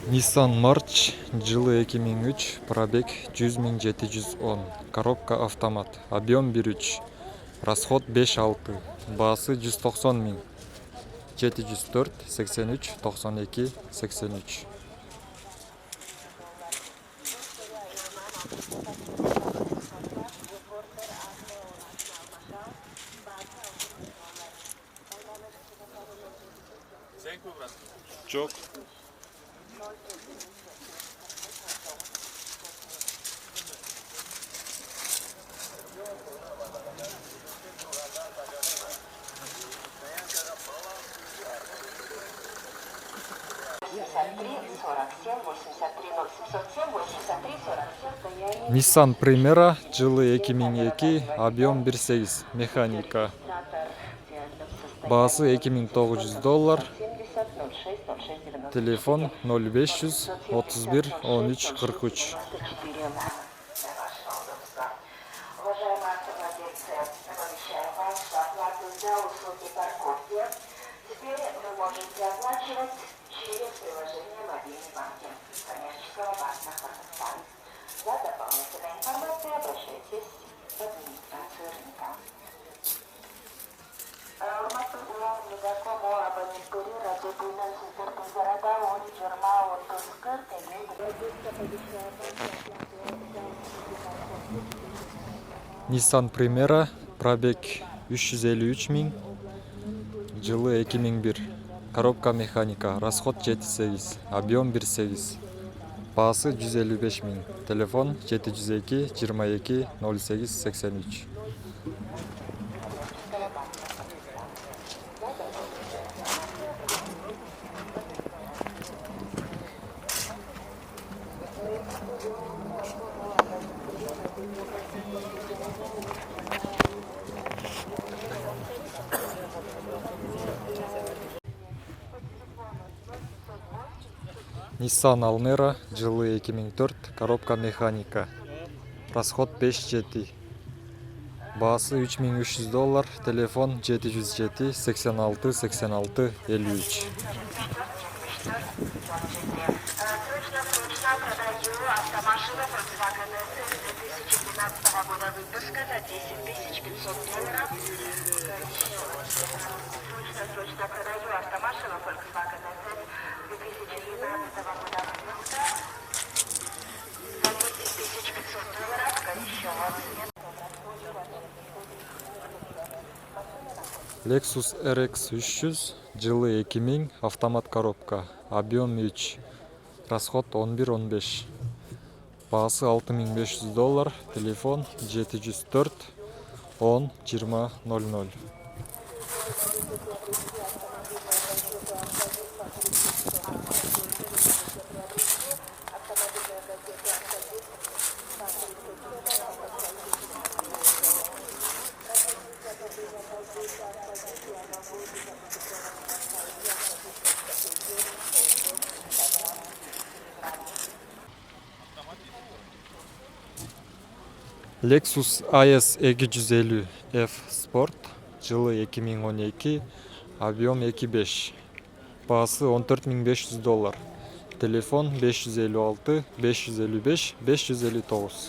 Nissan March жылы 2003, пробег 100.710, коробка автомат, объем 1.3, расход 5.6, баасы 190.000, 704 83 92 83. Çok. Nissan Primera жылы 2002, объем 1.8, механика. Баасы $2900, телефон 0500 31 13 43. Уважаемые автовладельцы, оповещаем вас, что оплату за услуги парковки теперь вы можете оплачивать через приложение мобильный банкинг коммерческого банка Казахстан. За дополнительной информацией обращайтесь в администрацию рынка. Урматтуу Мегакому абоненттери радио буйнан сиздердин зарада 10-20-40 Nissan Primera, пробег 353.000, жылы 2001, коробка механика, расход 7.8, объем 1.8, баасы 155.000, телефон 702 22 08 83. Nissan Almera, жылы 2004, коробка механика, расход 5.7, баасы $3300, телефон 707 86 86 53. Автомашина Volkswagen S 2012 года выпуска за $10 500. Срочно продаю автомашину Volkswagen S 2012 года выпуска за $10 500. Горячего цвета. Lexus RX 300, жылы 2000, автомат коробка, объем 3, расход 11-15, баасы $6500, телефон 704 10 20 00. Lexus IS 250 F Sport, жылы 2012, объем 2.5, баасы $14500, телефон 556 555 559.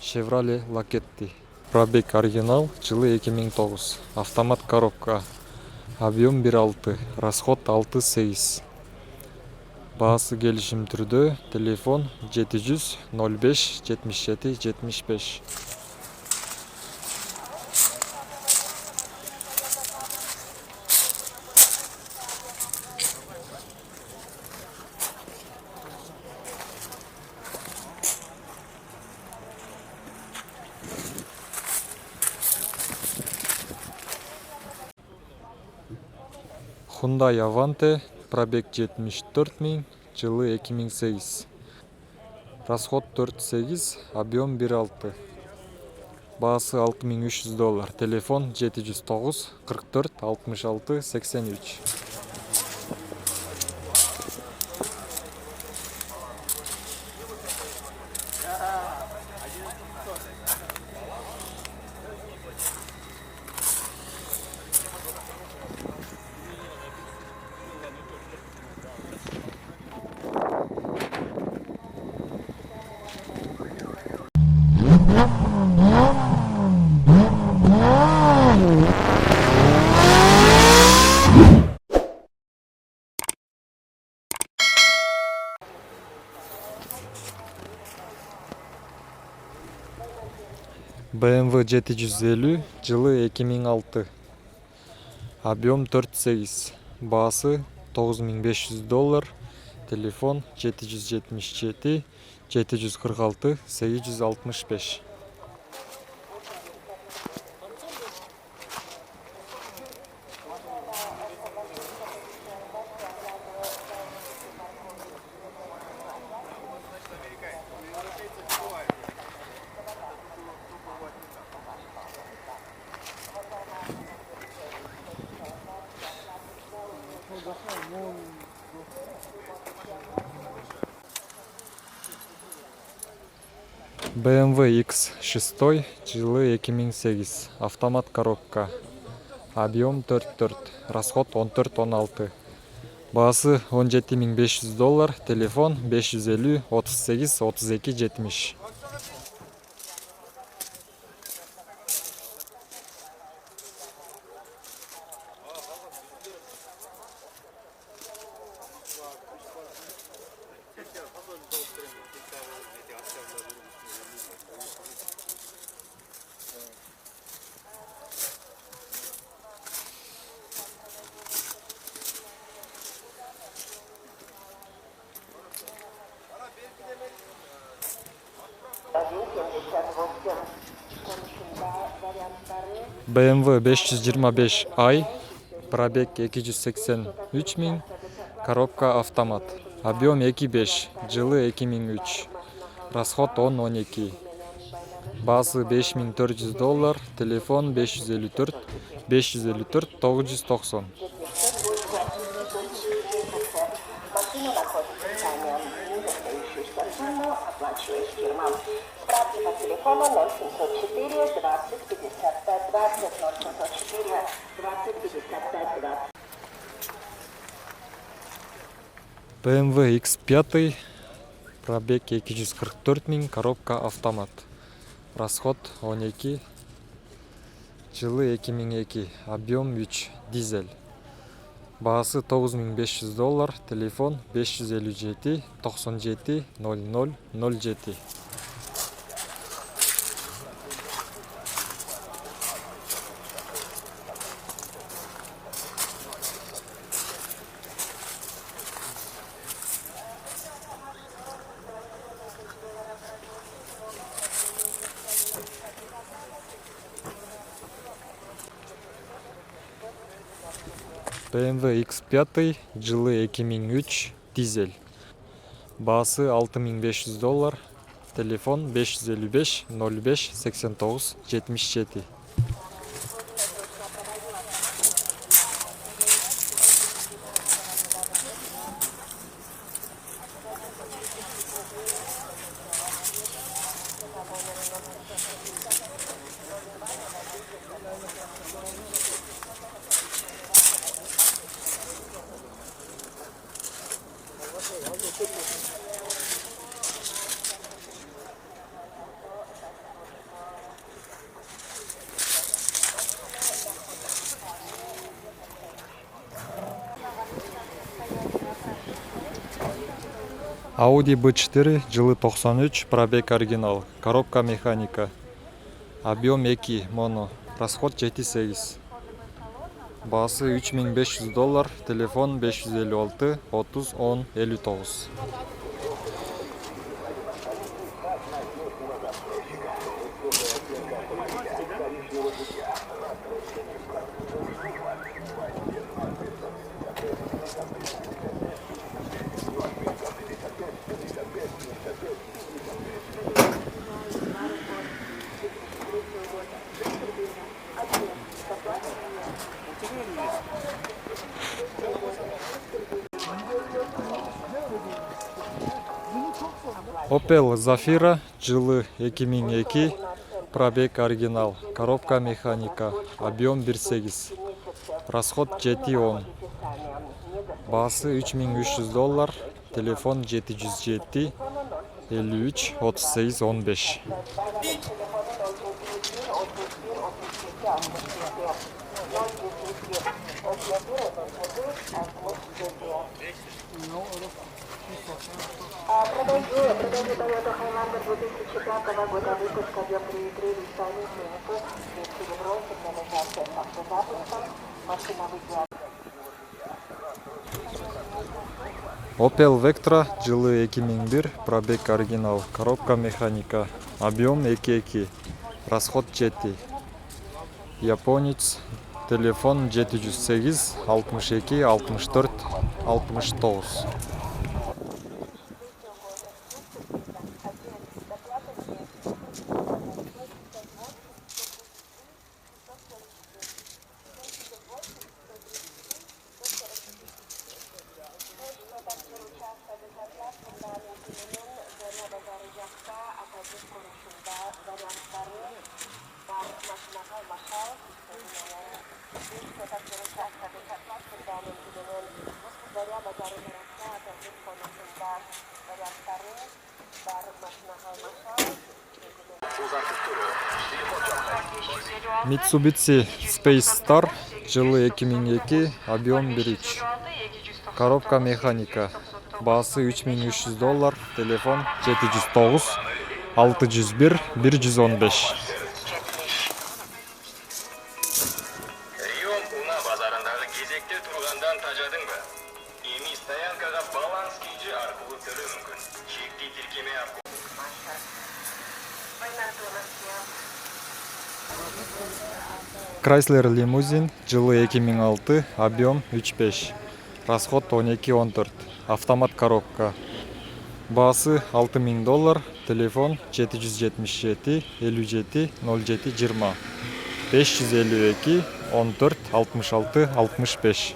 Chevrolet Lacetti, пробег оригинал, жылы 2009, автомат коробка, объем 1.6, расход 6.8, баасы келишим түрдө, телефон 700 05 77 75. Hyundai Avante, пробег 74 000, жылы 2008. Расход 4.8, объем 1.6. Баасы $6300. Телефон 709 44 66 83. BMW 750, жылы 2006. Объем 4.8. Баасы $9500. Телефон 777 746 865. BMW X6, жылы 2008. Автомат коробка. Объем 4.4. Расход 14-16. Баасы $17500. Телефон 550 38 32 70. BMW 525i, пробег 283 000, коробка автомат. Объем 2.5, жылы 2003. Расход 10-12. Баасы $5400. Телефон 554 554 990. Машина находится в здании. Недостающую сумму оплачивает фирма. Справки по телефону 0704 20 55 20 0704 20 55 20. BMW X5, пробег 244 000, коробка автомат. Расход 12, жылы 2002. Объем 3, дизель. Баасы $9500. Телефон 557 97 00 07. BMW X5, жылы 2003, дизель. Баасы $6500. Телефон 555 05 89 77. Audi B4, жылы 93, пробег оригинал. Коробка механика. Объем 2, моно. Расход 7.8. Баасы $3500. Телефон 556 30 10 59. Opel Zafira жылы 2002, пробег оригинал, коробка механика, объем 1.8, расход 7.10, басы $3300, телефон 707 53 38 15. Продаю Toyota Highlander 2005 года выпуска, объем 3.3, листание, клинику, серебро, сигнализация с автозапуском, машина выделена. Opel Vectra жылы 2001, пробег оригинал, коробка механика, объем 2.2, расход 7. Японец, телефон 708 62 64 69. Mitsubishi Space Star жылы 2002, объем 1.3, коробка механика, басы $3300, телефон 709 601 115. Риом Уна базарындағы кезекте тұрғандан тажадың ба? Эми стоянкаға баланс күйі арқылы төлеу мүмкін. Чекті тіркеме арқылы. Chrysler Limousine жылы 2006, объем 3.5, расход 12-14, автомат коробка, басы $6000, телефон 777 57 07 20 552 14 66 65.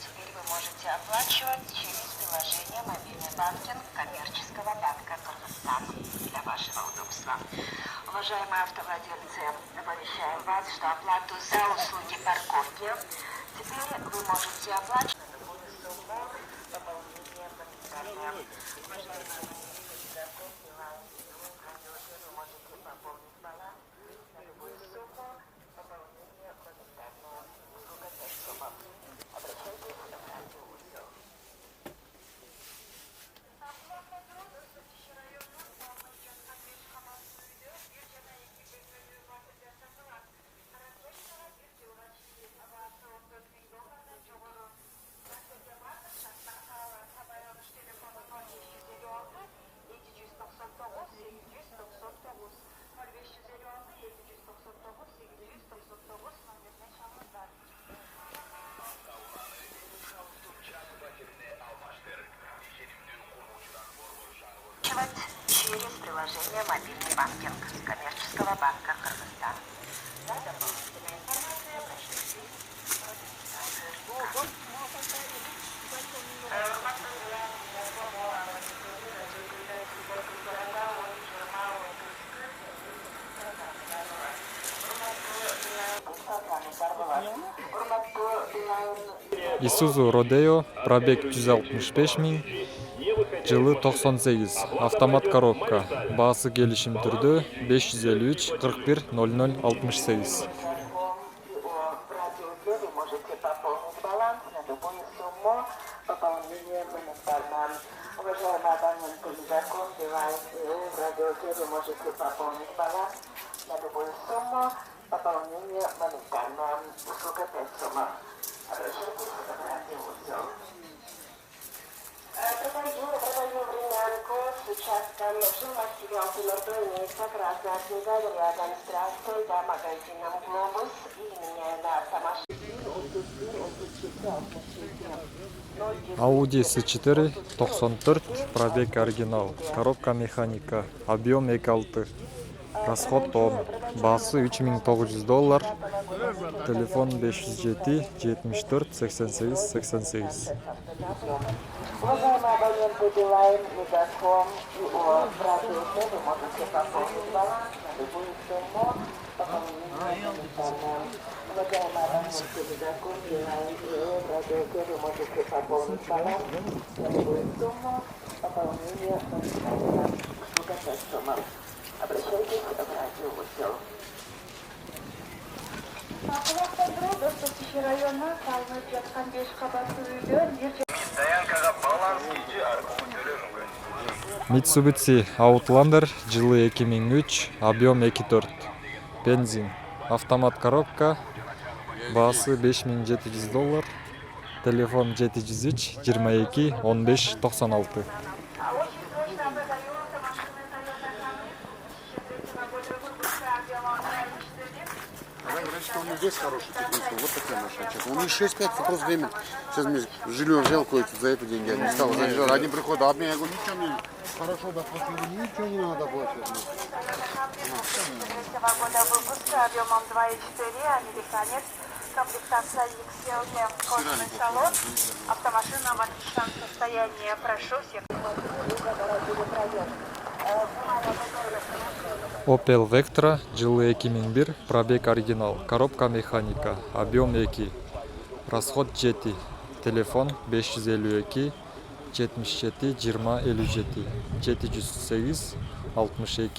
Теперь вы можете оплачивать через приложение «Мобильный банкинг» коммерческого банка Кыргызстан для вашего удобства. Уважаемые автовладельцы, оповещаем вас, что оплату за услуги парковки теперь вы можете оплачивать. Через приложение «Мобильный банкинг» коммерческого банка Кыргызстан. За дополнительной информацией обращайтесь. Isuzu Rodeo, пробег 165 000, жылы 98, автомат коробка, басы келишим түрдө 553 41 00 68. Вы можете пополнить баланс на любую сумму пополнения моментально. Уважаемые абоненты, закон девайс в радиоте вы можете пополнить баланс на любую сумму пополнения моментально. Услуга 5 сумм. Обращайтесь в радиоте. Продаю времянку с участком в жилмассиве Алтынорду имеется красная книга рядом с трассой за магазином «Глобус» и меняю на автомашину. Audi S4 94 пробег оригинал, коробка механика, объем 2.6, расход 10, басы $3900, телефон 507 74 88 88. Уважаемые абоненты Билайн, Мегаком и ООО «Братья», вы можете пополнить баланс на любую сумму, пополнение уникальное. Уважаемые абоненты Мегаком, Билайн и ООО «Братья», вы можете пополнить баланс на любую сумму, пополнение уникальное. Услуга 5 сумм. Обращайтесь в радиоусел. района салынып жаткан 5 кабаттуу үйлөр Стоянкага баланс кийчи аркылуу төлөө мүмкүн. Mitsubishi Outlander жылы 2003, объем 2.4, бензин, автомат коробка, баасы $5700, телефон 703 22 15 96. Что у него здесь хороший теплый, вот такой наш отчет. Он еще 6-5 вопрос времени. Сейчас мне жилье взял кое-то за это деньги, я не стал заезжать. Один приходит, а мне, я говорю, ничего мне хорошо доплатили, ничего не надо платить. года выпуска объемом 2.4, американец, комплектация XL, кожаный салон, автомашина в отличном состоянии. Прошу всех. Opel Vectra жылы 2001, пробег оригинал, коробка механика, объем 2, расход 7, телефон 552 77 20 57, 708 62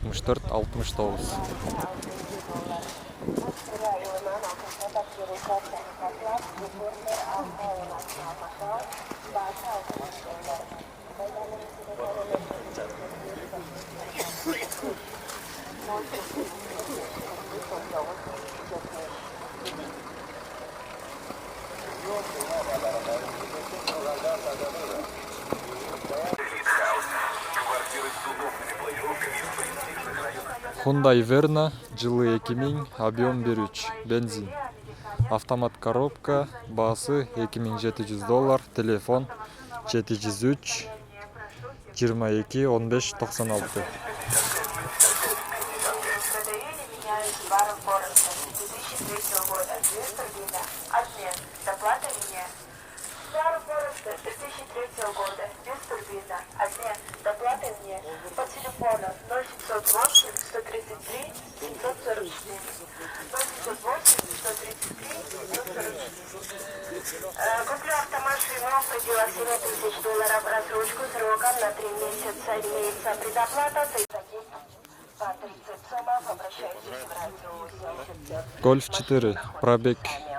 64 69. Hyundai Verna жылы 2000, объем 1.3, бензин, автомат коробка, басы $2700, телефон 703 22 15 96. По телефону 0708 133 744 0708 133 744. Куплю автомашину в пределах $7000 рассрочку сроком на 3 месяца. Имеется предоплата по 30 сомов. Обращайтесь в радиоусел. Golf 4, пробег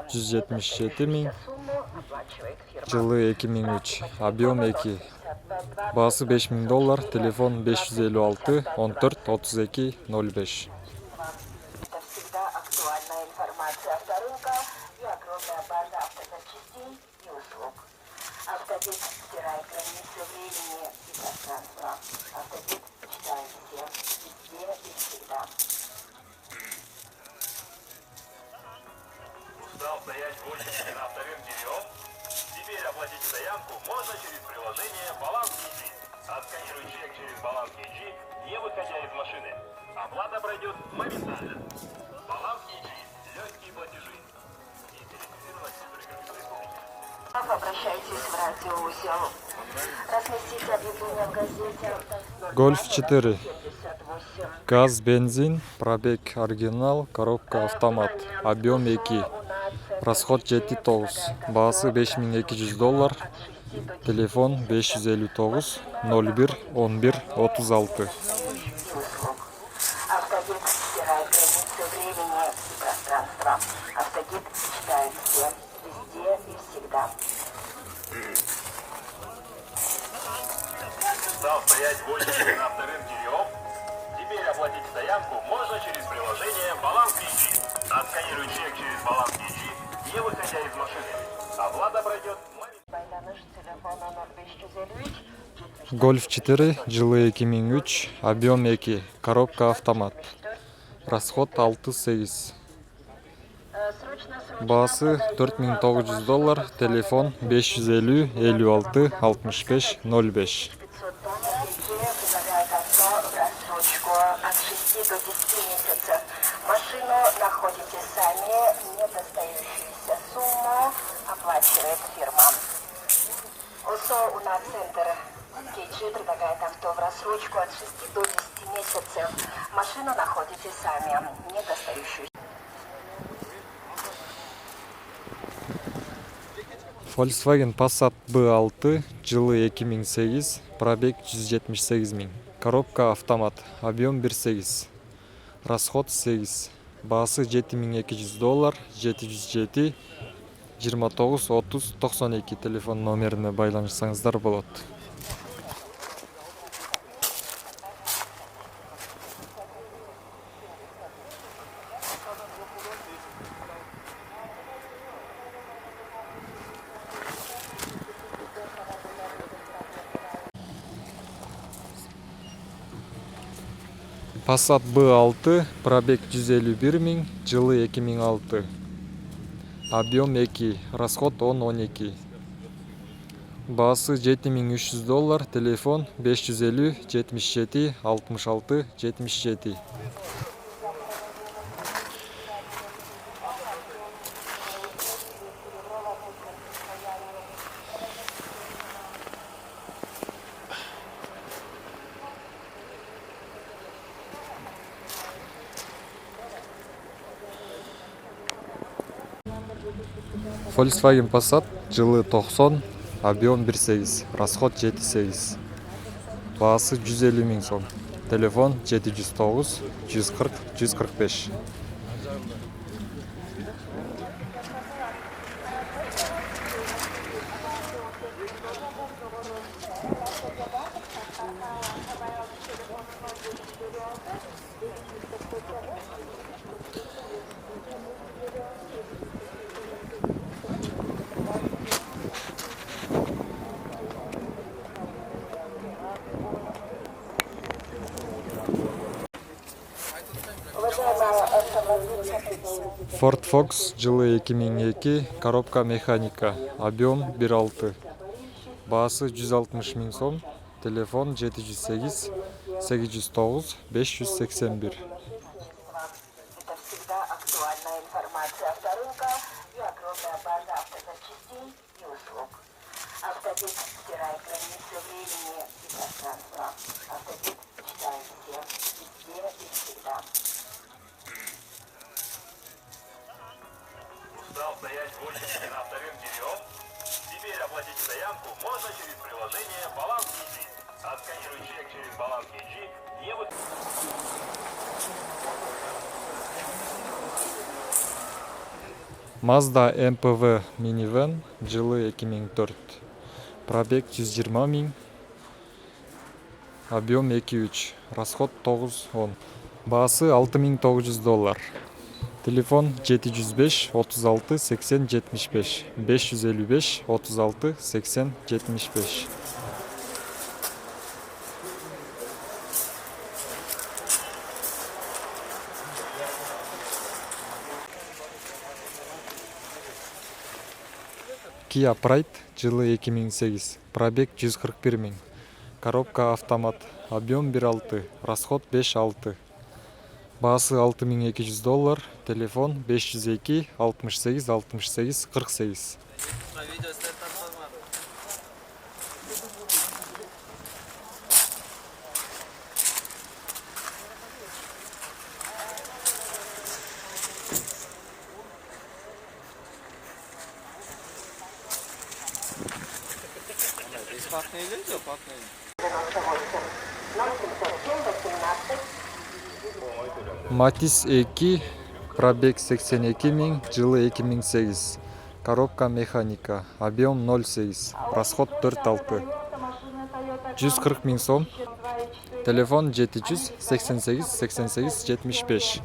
177 000, жылы 2003, объем 2, басы $5000, телефон 556 14 32 05. Это всегда актуальная информация авторынка и огромная база автозапчастей и услуг. Автодик стирает границы времени и пространства. Автодик читает всем, везде и всегда. Устал стоять в очереди на авторынке ВИОП? Теперь оплатить стоянку можно через приложение «Баланс Киджи». Отсканируй чек через «Баланс Киджи», не выходя из машины. Оплата пройдет моментально. «Баланс Киджи». Легкие платежи. Не перекрывать республики. Обращайтесь в радиоусел. Разместите объявление в газете. Golf 4, газ, бензин, пробег оригинал, коробка автомат, объем 2, расход 7, басы $5200, телефон 559 01 11 36. Автодик стирает границы времени и пространства. Автодик читает всем, везде и всегда. Устал стоять в очереди на авторынке ВИОП? Теперь оплатить стоянку можно через приложение «Баланс Киджи». Отсканируй чек через «Баланс Киджи», не выходя из машины. Оплата пройдет моментально. Номер телефона 0553 Golf 4, жылы 2003, объем 2, коробка автомат. Расход 6-8. Басы $4900, телефон 550 56 65 05. 500 тонн предлагает авто в рассрочку от 6 до 10 месяцев. Машину находите сами, недостающуюся сумму оплачивает фирма. ОСО у нас центр Кейджи предлагает авто в рассрочку от 6 до 10 месяцев. Машину находите сами, недостающуюся. Volkswagen Passat B6, жылы 2008, пробег 178 000. Коробка автомат, объем 1.8. Расход 8. Басы $7200, 707 29 30 92 телефон номерине байланышсаңыздар болот. Passat B6, пробег 151 000, жылы 2006. Объем 2, расход 10-12. Басы $7300, телефон 550 77 66 77. Volkswagen Passat, жылы 90, объем 1.8, расход 7-8. Басы 150 000 сом. Телефон 709 140 145. Ford Focus, жылы 2002, коробка механика, объем 1.6. Басы 160 000 сом. Телефон 708 809 581. Это всегда актуальная информация авторынка и огромная база автозапчастей и услуг. Автодик стирает границы времени и пространства. Автодик читает всех, везде и всегда. Устал стоять в очереди на авторынке Виом? Теперь оплатить стоянку можно через приложение Баланс Easy. Отсканируй чек через Баланс Easy, не вы... Mazda MPV Minivan, жылы 2004. Пробег 120 000. Объем 2.3. Расход 9-10. Басы $6900. Телефон 705 36 80 75. 555 36 80 75. Kia Pride, жылы 2008. Пробег 141 000. Коробка автомат. Объем 1.6. Расход 5-6. Басы $6200. Телефон 502 68 68 48. Бесплатные люди, платные. 0718. Matiz 2, пробег 82 000, жылы 2008. Коробка механика, объем 0,8, расход 4-6. 140 000 сом. Телефон 700 88 88 75.